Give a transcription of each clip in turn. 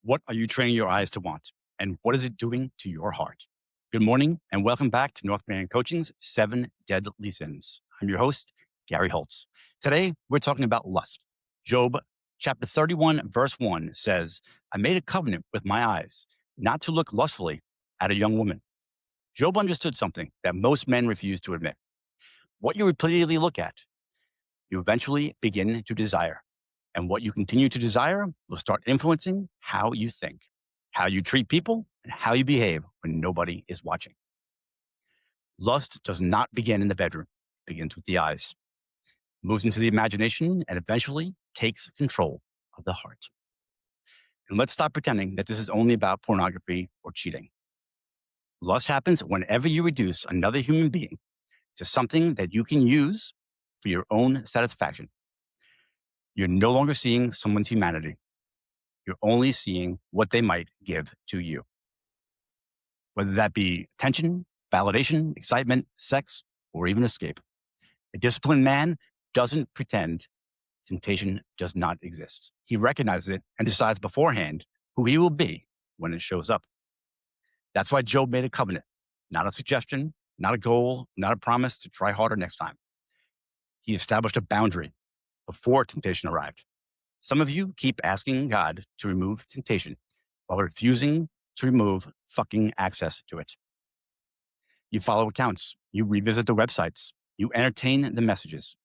What are you training your eyes to want? And what is it doing to your heart? Good morning and welcome back to Northman Coaching's 7 Deadly Sins. I'm your host, Gary Holtz. Today, we're talking about lust. Job chapter 31, verse 1 says, I made a covenant with my eyes not to look lustfully at a young woman. Job understood something that most men refuse to admit. What you repeatedly look at, you eventually begin to desire. And what you continue to desire will start influencing how you think, how you treat people, and how you behave when nobody is watching. Lust does not begin in the bedroom. It begins with the eyes, moves into the imagination, and eventually takes control of the heart. And let's stop pretending that this is only about pornography or cheating. Lust happens whenever you reduce another human being to something that you can use for your own satisfaction. You're no longer seeing someone's humanity. You're only seeing what they might give to you. Whether that be attention, validation, excitement, sex, or even escape. A disciplined man doesn't pretend temptation does not exist. He recognizes it and decides beforehand who he will be when it shows up. That's why Job made a covenant, not a suggestion, not a goal, not a promise to try harder next time. He established a boundary before temptation arrived. Some of you keep asking God to remove temptation while refusing to remove fucking access to it. You follow accounts. You revisit the websites. You entertain the messages.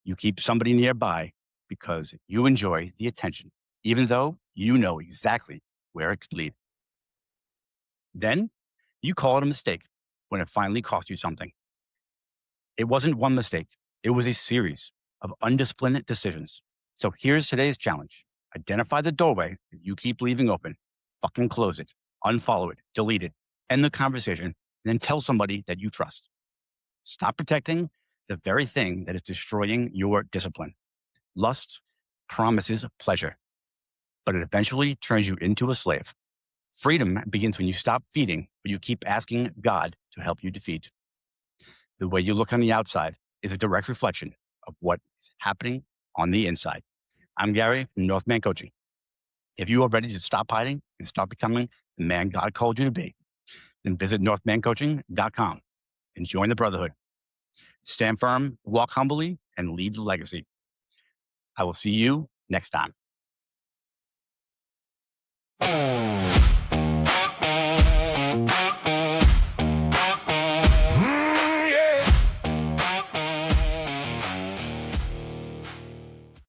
You keep somebody nearby because you enjoy the attention, even though you know exactly where it could lead. Then you call it a mistake when it finally cost you something. It wasn't one mistake. It was a series of undisciplined decisions. So here's today's challenge. Identify the doorway that you keep leaving open. Fucking close it. Unfollow it. Delete it. End the conversation. And then tell somebody that you trust. Stop protecting the very thing that is destroying your discipline. Lust promises pleasure, but it eventually turns you into a slave. Freedom begins when you stop feeding, but you keep asking God to help you defeat. The way you look on the outside is a direct reflection of what is happening on the inside. I'm Gary from Northman Coaching. If you are ready to stop hiding and start becoming the man God called you to be, then visit northmancoaching.com and join the brotherhood. Stand firm, walk humbly, and leave the legacy. I will see you next time.